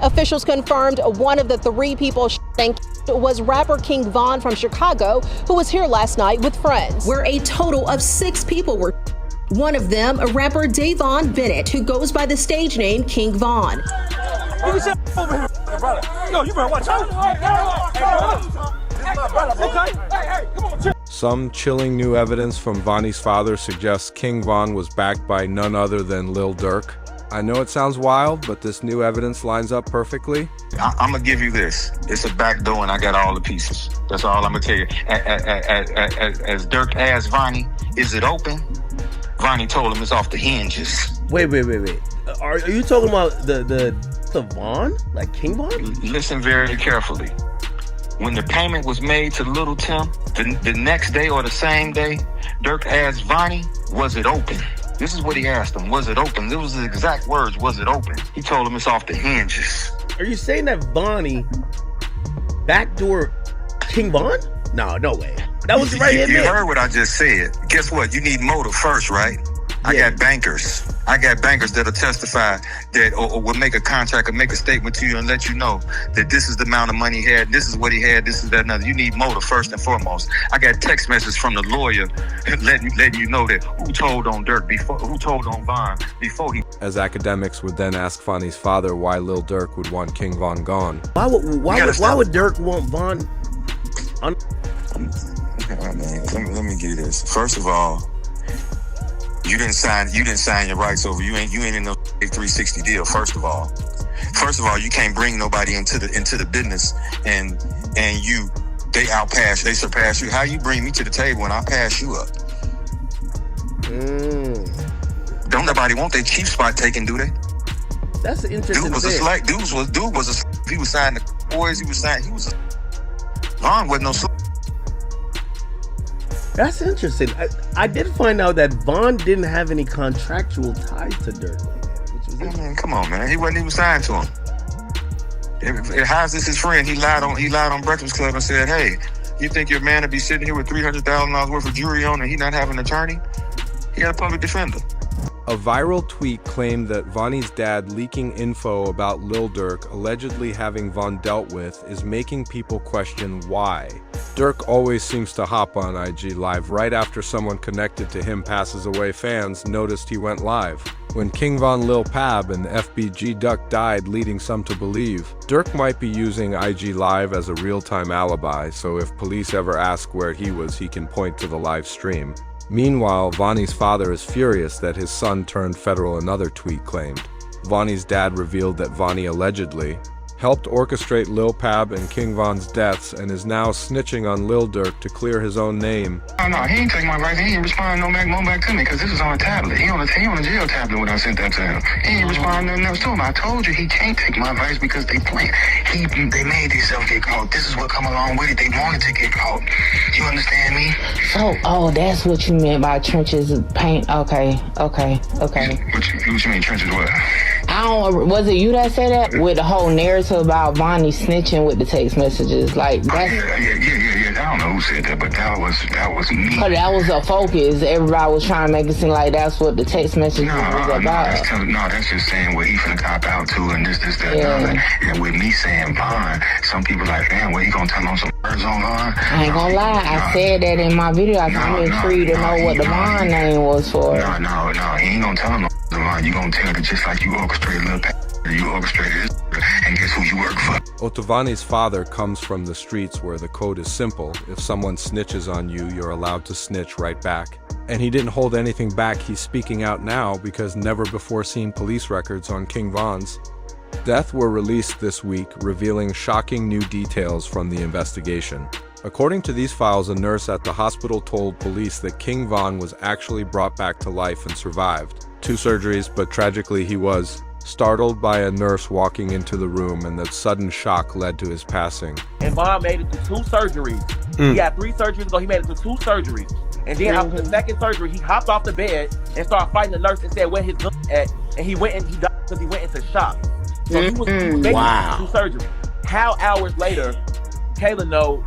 Officials confirmed one of the 3 people was rapper KingVon from Chicago, who was here last night with friends, where a total of 6 people were. One of them, a rapper Davon Bennett, who goes by the stage name KingVon. Some chilling new evidence from Vonnie's father suggests KingVon was backed by none other than Lil Durk. I know it sounds wild, but this new evidence lines up perfectly. I'm gonna give you this. It's a back door and I got all the pieces. That's all I'm gonna tell you. As Durk asked Vonnie, is it open? Vonnie told him it's off the hinges. Wait. Are you talking about the Von? Like KingVon? Listen very carefully. When the payment was made to Little Tim, the next day or the same day, Durk asked Vonnie, was it open? This is what he asked him. Was it open? It was the exact words, was it open? He told him it's off the hinges. Are you saying that Vonnie backdoor KingVon? No way. That was right here. You heard what I just said. Guess what? You need motive first, right? I got bankers. I got bankers that'll testify that or will make a contract or make a statement to you and let you know that this is the amount of money he had, this is what he had, this is that, another. You need motive first and foremost. I got text messages from the lawyer letting you know that who told on Durk before, who told on Von before he. As academics would then ask Vonnie's father why Lil Durk would want KingVon gone. Why would Durk want Von? Let me give you this. First of all, you didn't sign your rights over. You ain't in no 360 deal. First of all, you can't bring nobody into the business and they surpass you. How you bring me to the table and I pass you up? Don't nobody want their chief spot taken, do they? That's an interesting Dude was thing. a slack. He was signing the boys. He was Von wasn't no slack. That's interesting. I did find out that Von didn't have any contractual ties to Durk like that, which was interesting. Man, come on, man. He wasn't even signed to him. How's this his friend? He lied on Breakfast Club and said, hey, you think your man would be sitting here with $300,000 worth of jewelry on and he not have an attorney? He got a public defender. A viral tweet claimed that Vonnie's dad leaking info about Lil Durk allegedly having Von dealt with is making people question why. Durk always seems to hop on IG Live right after someone connected to him passes away. Fans noticed he went live. When KingVon Lil Pab and FBG Duck died, leading some to believe Durk might be using IG Live as a real-time alibi, so if police ever ask where he was, he can point to the live stream. Meanwhile, Vonnie's father is furious that his son turned federal, another tweet claimed. Vonnie's dad revealed that Vonnie allegedly helped orchestrate Lil Pab and KingVon's deaths and is now snitching on Lil Durk to clear his own name. No, he ain't take my advice. He ain't respond no back to me because this is on a tablet. He on a jail tablet when I sent that to him. He ain't respond nothing else to him. I told you he can't take my advice because they playing. They made themselves get caught. This is what come along with it. They wanted to get caught. You understand me? Oh, that's what you meant by trenches of paint. Okay. What you mean trenches what? Was it you that said that? With the whole narrative about Vonnie snitching with the text messages, like that's. Yeah. I don't know who said that, but that was me. But that was a focus. Everybody was trying to make it seem like that's what the text message was about. That's just saying what he finna cop out to and this, that, and with me saying Von, some people like, damn, what he gonna tell on some words on Von? I ain't gonna lie, I said that in my video. I'm intrigued to know what the Von name was for. No, he ain't gonna tell him no Von. You gonna tell it just like you orchestrated Lil Pab. You orchestrated this, and guess who you work for? Ottavani's father comes from the streets where the code is simple. If someone snitches on you, you're allowed to snitch right back. And he didn't hold anything back. He's speaking out now because never before seen police records on KingVon's death were released this week, revealing shocking new details from the investigation. According to these files, a nurse at the hospital told police that KingVon was actually brought back to life and survived 2 surgeries, but tragically he was startled by a nurse walking into the room, and that sudden shock led to his passing. And Von made it through 2 surgeries. He had 3 surgeries ago. He made it through 2 surgeries. And then after the second surgery, he hopped off the bed and started fighting the nurse and said where his gun at. And he went and he died because he went into shock. So he was making 2 surgeries. How hours later, Kayla know,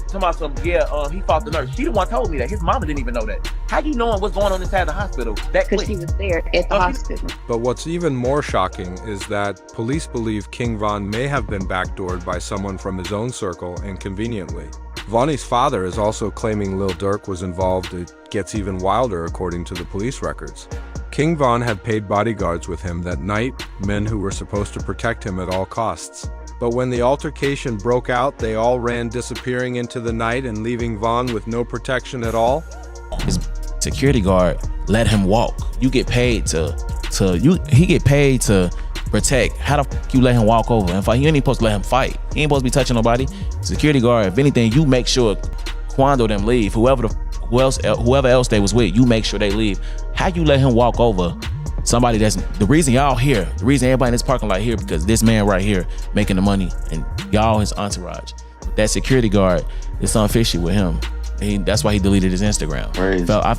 talking about some, he fought the nurse. She the one told me that. His mama didn't even know that. How you knowing what's going on inside the hospital? That Because quick? she was there at the hospital. But what's even more shocking is that police believe KingVon may have been backdoored by someone from his own circle inconveniently. Vonnie's father is also claiming Lil Durk was involved. It gets even wilder according to the police records. KingVon had paid bodyguards with him that night, men who were supposed to protect him at all costs. But when the altercation broke out, they all ran disappearing into the night and leaving Von with no protection at all. His security guard let him walk. You get paid he get paid to protect. How the f you let him walk over? In fact, you ain't even supposed to let him fight. He ain't supposed to be touching nobody. Security guard, if anything, you make sure Quando them leave. Whoever else they was with, you make sure they leave. How you let him walk over somebody that's the reason y'all here, the reason everybody in this parking lot here, because this man right here making the money and y'all his entourage. That security guard, there's something fishy with him. That's why he deleted his Instagram.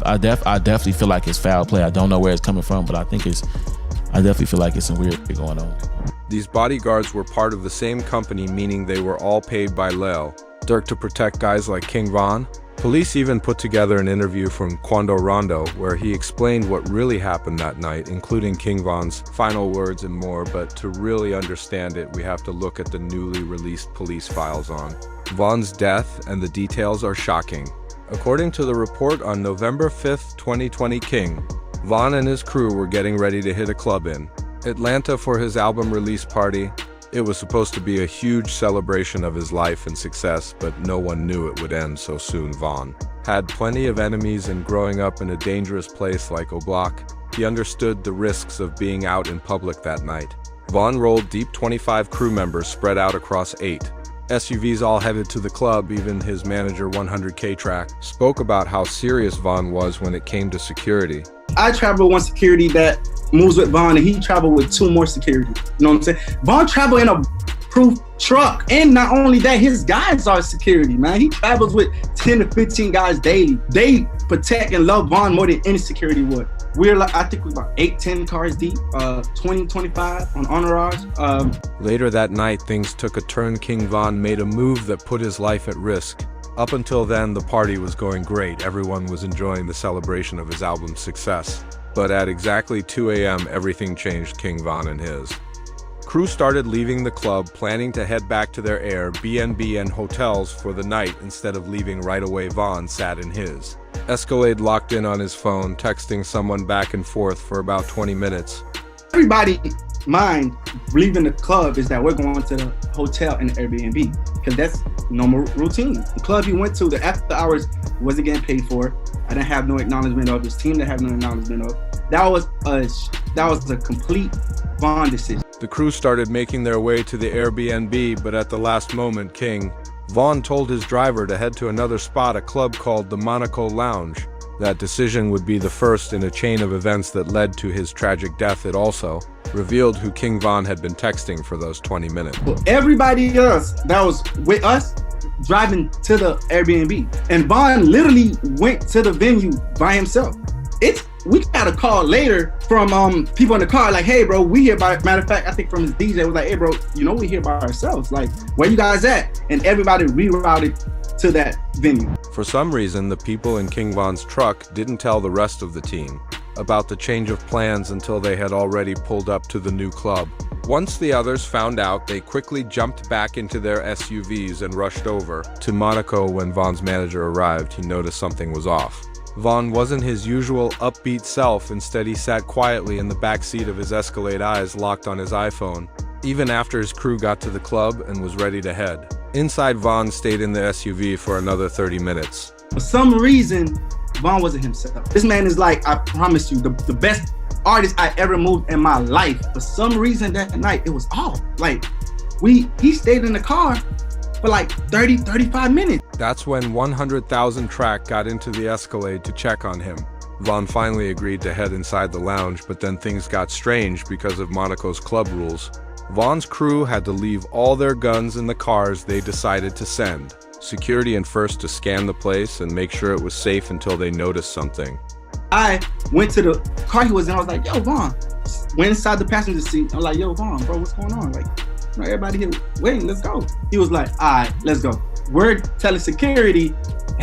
I definitely feel like it's foul play. I don't know where it's coming from, but I definitely feel like it's some weird shit going on. These bodyguards were part of the same company, meaning they were all paid by Lil Durk to protect guys like KingVon. Police even put together an interview from Quando Rondo where he explained what really happened that night, including KingVon's final words and more, but to really understand it, we have to look at the newly released police files on Von's death, and the details are shocking. According to the report on November 5th, 2020, Von and his crew were getting ready to hit a club in Atlanta for his album release party. It was supposed to be a huge celebration of his life and success, but no one knew it would end so soon. Von had plenty of enemies, and growing up in a dangerous place like O'Block, he understood the risks of being out in public that night. Von rolled deep. 25 crew members spread out across 8 SUVs all headed to the club. Even his manager 100K Track spoke about how serious Von was when it came to security. I travel with one security that moves with Von, and he traveled with 2 more security. You know what I'm saying? Von traveled in a proof truck, and not only that, his guys are security, man. He travels with 10 to 15 guys daily. They protect and love Von more than any security would. We're like, I think we're about 8-10 cars deep, 20-25 on entourage. Later that night, things took a turn. KingVon made a move that put his life at risk. Up until then, the party was going great. Everyone was enjoying the celebration of his album's success. But at exactly 2 a.m., everything changed. KingVon and his crew started leaving the club, planning to head back to their Airbnb and hotels for the night. Instead of leaving right away, Von sat in his Escalade locked in on his phone, texting someone back and forth for about 20 minutes. Everybody's mind leaving the club is that we're going to the hotel and the Airbnb, because that's normal routine. The club he went to, the after hours, wasn't getting paid for. I didn't have no acknowledgement of. His team didn't have no acknowledgement of. That was a complete Von decision. The crew started making their way to the Airbnb, but at the last moment, Von told his driver to head to another spot, a club called the Monaco Lounge. That decision would be the first in a chain of events that led to his tragic death. It also revealed who KingVon had been texting for those 20 minutes. Well, everybody else that was with us driving to the Airbnb, and Von literally went to the venue by himself. We got a call later from people in the car, like, hey bro, we here by, matter of fact, I think from his DJ was like, hey bro, you know we here by ourselves, like, where you guys at? And everybody rerouted to that venue. For some reason, the people in KingVon's truck didn't tell the rest of the team about the change of plans until they had already pulled up to the new club. Once the others found out, they quickly jumped back into their SUVs and rushed over to Monaco. When Von's manager arrived, he noticed something was off. Von wasn't his usual upbeat self. Instead, he sat quietly in the back seat of his Escalade, eyes locked on his iPhone, even after his crew got to the club and was ready to head. Inside, Von stayed in the SUV for another 30 minutes. For some reason, Von wasn't himself. This man is like, I promise you, the best artist I ever moved in my life. For some reason that night, it was off. Like, he stayed in the car for like 30, 35 minutes. That's when 100,000 Track got into the Escalade to check on him. Von finally agreed to head inside the lounge, but then things got strange because of Monaco's club rules. Von's crew had to leave all their guns in the cars they decided to send security in first to scan the place and make sure it was safe until they noticed something. I went to the car he was in. I was like, yo, Von. Went inside the passenger seat. I was like, yo, Von, bro, what's going on? Like, you know, everybody here waiting, let's go. He was like, all right, let's go. We're telling security,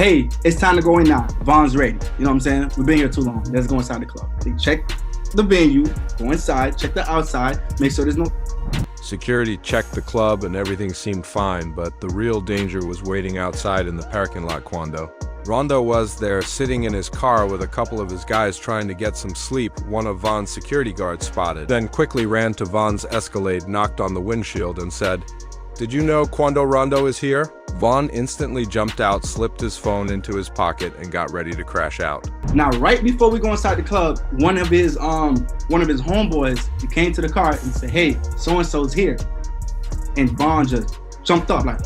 hey, it's time to go in now. Von's ready. You know what I'm saying? We've been here too long. Let's go inside the club. They check the venue, go inside, check the outside, make sure there's no... Security checked the club and everything seemed fine, but the real danger was waiting outside in the parking lot, Quando. Rondo was there sitting in his car with a couple of his guys trying to get some sleep. One of Von's security guards spotted, then quickly ran to Von's Escalade, knocked on the windshield and said, "Did you know Quando Rondo is here?" Von instantly jumped out, slipped his phone into his pocket and got ready to crash out. Now, right before we go inside the club, one of his homeboys, he came to the car and said, "Hey, so-and-so's here." And Von just jumped up like,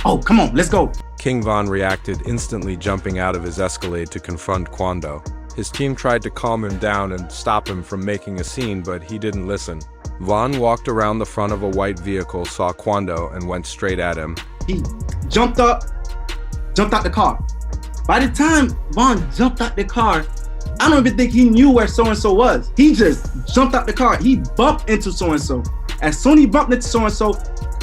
"Oh, come on, let's go." KingVon reacted, instantly jumping out of his Escalade to confront Quando. His team tried to calm him down and stop him from making a scene, but he didn't listen. Von walked around the front of a white vehicle, saw Quando, and went straight at him. He jumped out the car. By the time Von jumped out the car, I don't even think he knew where so-and-so was. He just jumped out the car. He bumped into so-and-so. As soon as he bumped into so-and-so,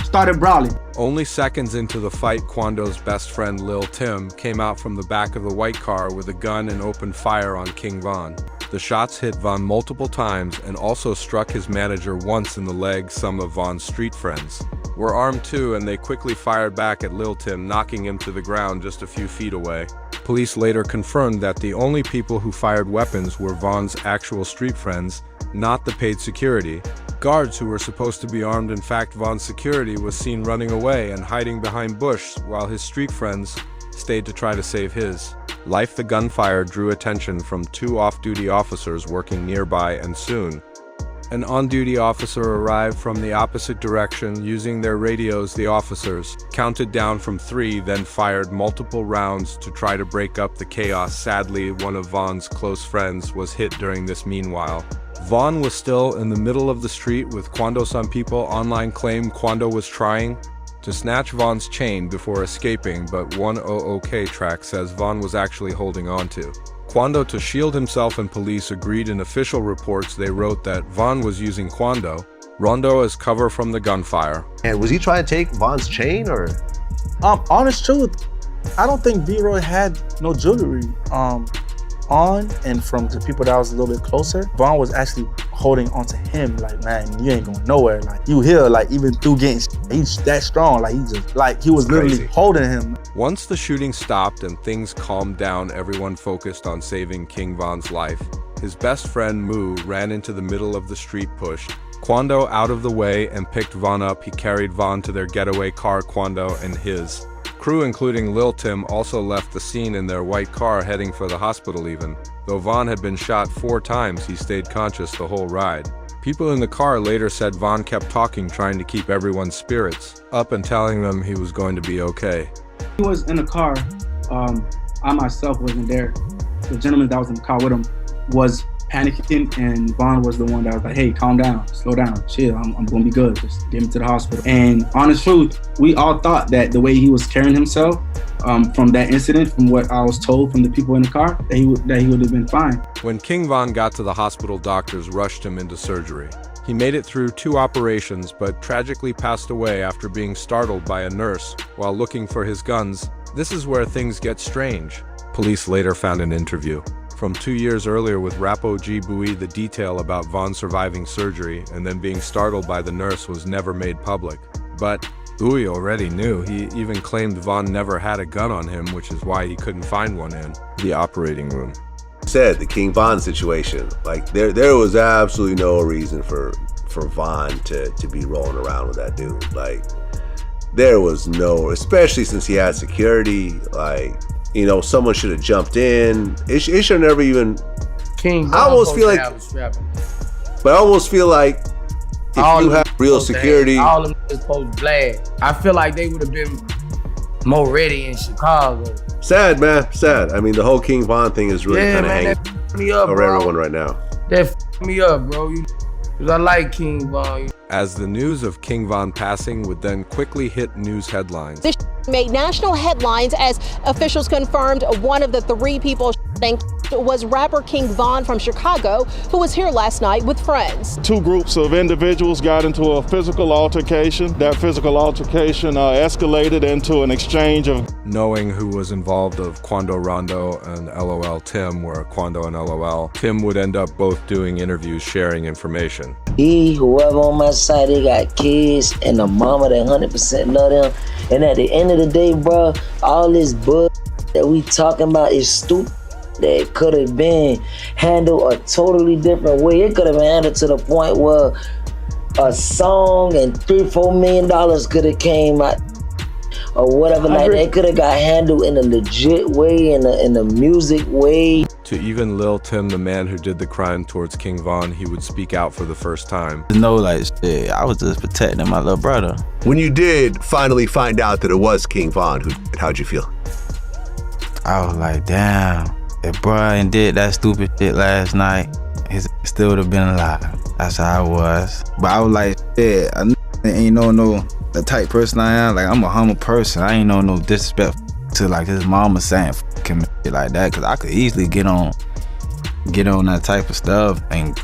started brawling. Only seconds into the fight, Quando's best friend Lil Tim came out from the back of the white car with a gun and opened fire on KingVon. The shots hit Von multiple times and also struck his manager once in the leg. Some of Von's street friends were armed too, and they quickly fired back at Lil Tim, knocking him to the ground just a few feet away. Police later confirmed that the only people who fired weapons were Von's actual street friends, not the paid security. Guards who were supposed to be armed. In fact, Von's security was seen running away and hiding behind bush, while his street friends stayed to try to save his life. The gunfire drew attention from two off-duty officers working nearby, and soon an on-duty officer arrived from the opposite direction. Using their radios, the officers counted down from 3, then fired multiple rounds to try to break up the chaos. Sadly, one of Von's close friends was hit during this. Meanwhile, Von was still in the middle of the street with Quando. Some people online claim Quando was trying to snatch Von's chain before escaping, but 100K track says Von was actually holding on to Quando to shield himself, and police agreed. In official reports, they wrote that Von was using Quando Rondo as cover from the gunfire. And was he trying to take Von's chain, or? Honest truth, I don't think V-Roy had no jewelry on, and from the people that was a little bit closer, Von was actually holding onto him like, "Man, you ain't going nowhere. Like, you here, like, even through getting, he's that strong. Like, he was literally holding him." Once the shooting stopped and things calmed down, everyone focused on saving KingVon's life. His best friend Moo ran into the middle of the street, pushed Quando out of the way, and picked Von up. He carried Von to their getaway car. Quando and his crew, including Lil Tim, also left the scene in their white car, heading for the hospital. Even though Von had been shot 4 times, he stayed conscious the whole ride. People in the car later said Von kept talking, trying to keep everyone's spirits up and telling them he was going to be okay. He was in the car. I myself wasn't there. The gentleman that was in the car with him was panicking, and Von was the one that was like, "Hey, calm down, slow down, chill, I'm gonna be good, just get him to the hospital." And honest truth, we all thought that the way he was carrying himself from that incident, from what I was told from the people in the car, that he would have been fine. When KingVon got to the hospital, doctors rushed him into surgery. He made it through 2 operations, but tragically passed away after being startled by a nurse while looking for his guns. This is where things get strange. Police later found an interview from 2 years earlier with rap OG Bowie. The detail about Von surviving surgery and then being startled by the nurse was never made public. But Bowie already knew. He even claimed Von never had a gun on him, which is why he couldn't find one in the operating room. Said the KingVon situation, like there was absolutely no reason for Von to be rolling around with that dude. Like, there was no, especially since he had security. Like, you know, someone should have jumped in. It should never even. KingVon, I almost feel like, but I almost feel like if you have real security, all of them is supposed to blast. I feel like they would have been more ready in Chicago. Sad, man, sad. I mean, the whole KingVon thing is really kind of hanging me up, over bro. everyone right now. That f me up, bro. Because I like KingVon. As the news of KingVon passing would then quickly hit news headlines. This made national headlines as officials confirmed one of the 3 people was rapper KingVon from Chicago, who was here last night with friends. Two groups of individuals got into a physical altercation. That physical altercation escalated into an exchange of... Knowing who was involved of Quando Rondo and LOL Tim were Quando and LOL, Tim would end up both doing interviews sharing information. Whoever on my side, they got kids and a mama that 100% love them. And at the end of the day, bro, all this bull that we talking about is stupid. That could have been handled a totally different way. It could have been handled to the point where a song and $3-4 million could have came out or whatever. Like that could have got handled in a legit way, in a music way. To even Lil Tim, the man who did the crime towards KingVon, he would speak out for the first time. No, like, shit, I was just protecting my little brother. When you did finally find out that it was KingVon, how'd you feel? I was like, damn, if Brian did that stupid shit last night, he still would have been alive. That's how I was. But I was like, yeah, I ain't know the type person I am. Like, I'm a humble person. I ain't know no disrespect to like his mama saying fucking shit like that, cause I could easily get on that type of stuff and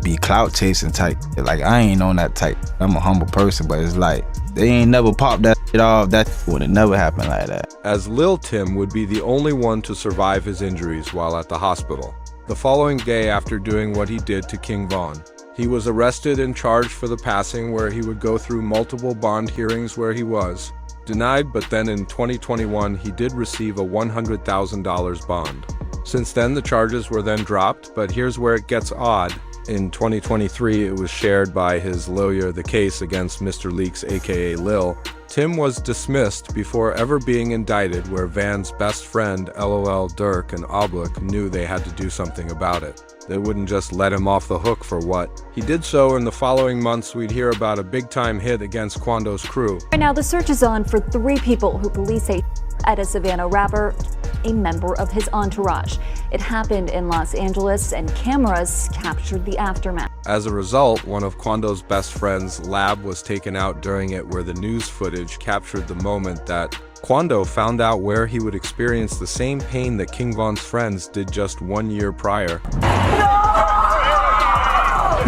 be clout chasing type. Like, I ain't on that type. I'm a humble person, but it's like they ain't never popped that shit off. That would have never happened like that. As Lil Tim would be the only one to survive his injuries while at the hospital. The following day after doing what he did to KingVon, he was arrested and charged for the passing, where he would go through multiple bond hearings where he was denied, but then in 2021, he did receive a $100,000 bond. Since then, the charges were then dropped, but here's where it gets odd. In 2023, it was shared by his lawyer, the case against Mr. Leaks, aka Lil. Tim was dismissed before ever being indicted, where Van's best friend, LOL Durk and Oblique, knew they had to do something about it. They wouldn't just let him off the hook for what. He did so. In the following months, we'd hear about a big-time hit against Quando's crew. Right now, the search is on for 3 people who police say at a Savannah rapper, a member of his entourage. It happened in Los Angeles, and cameras captured the aftermath. As a result, one of Quando's best friends' lab was taken out during it, where the news footage captured the moment that Quando found out where he would experience the same pain that KingVon's friends did just 1 year prior.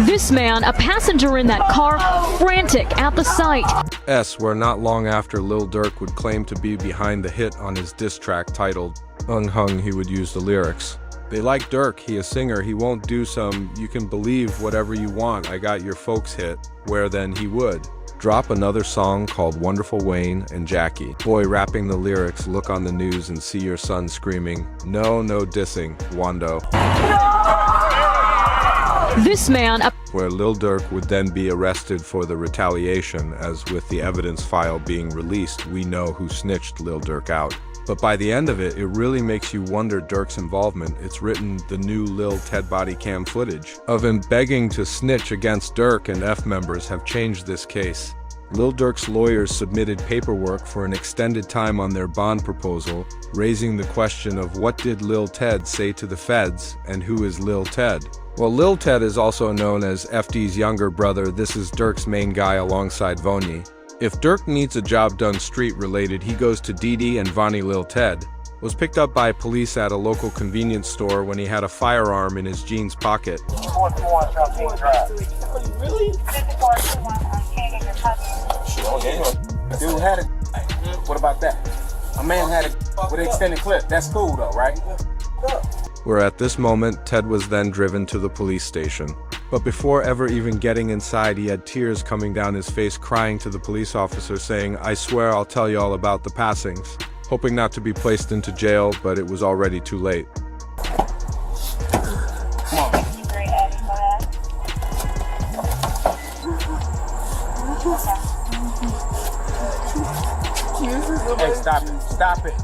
This man, a passenger in that car, frantic at the sight. Where not long after Lil Durk would claim to be behind the hit on his diss track titled Hung, he would use the lyrics. They like Durk, he a singer, he won't do some you can believe whatever you want, I got your folks hit, where then he would drop another song called Wonderful Wayne and Jackie. Boy rapping the lyrics, look on the news and see your son screaming, no dissing, Wando. This man, where Lil Durk would then be arrested for the retaliation, as with the evidence file being released, we know who snitched Lil Durk out. But by the end of it, it really makes you wonder Durk's involvement. It's written the new Lil Ted body cam footage of him begging to snitch against Durk, and F members have changed this case. Lil Durk's lawyers submitted paperwork for an extended time on their bond proposal, raising the question of what did Lil Ted say to the feds, and who is Lil Ted? Well, Lil Ted is also known as FD's younger brother. This is Durk's main guy alongside Vonnie. If Durk needs a job done street-related, he goes to Didi and Vonnie. Lil Ted was picked up by police at a local convenience store when he had a firearm in his jeans pocket. Really? Dude had a... What about that? A man had a... with an extended clip. That's cool though, right? Where at this moment, Ted was then driven to the police station. But before ever even getting inside, he had tears coming down his face, crying to the police officer saying, I swear I'll tell you all about the passings, hoping not to be placed into jail, but it was already too late. Hey, stop it. Stop it.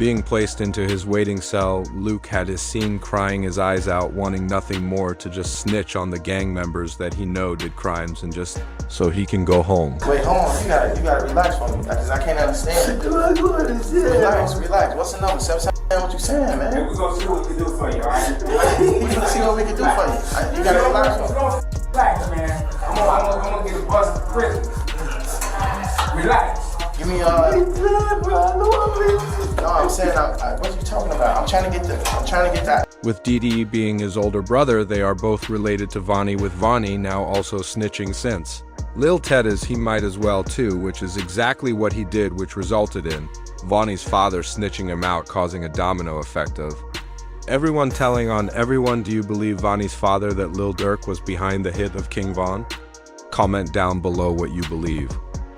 Being placed into his waiting cell, Luke had his scene crying his eyes out, wanting nothing more to just snitch on the gang members that he know did crimes and just so he can go home. Wait, hold on. You gotta relax for me, because I can't understand. Relax. What's the number? 7 what you saying, man? We're gonna see what we can do for you, alright? We're gonna see what we can do for you. You gotta relax for me. Relax, man. I'm gonna get a bus to prison. Relax. Give me no, I'm saying, what are you talking about? I'm trying to get that. With Didi being his older brother, they are both related to Vonnie, with Vonnie now also snitching since. Lil Teddy's he might as well too, which is exactly what he did, which resulted in Vonnie's father snitching him out, causing a domino effect of everyone telling on everyone. Do you believe Vonnie's father that Lil Durk was behind the hit of KingVon? Comment down below what you believe.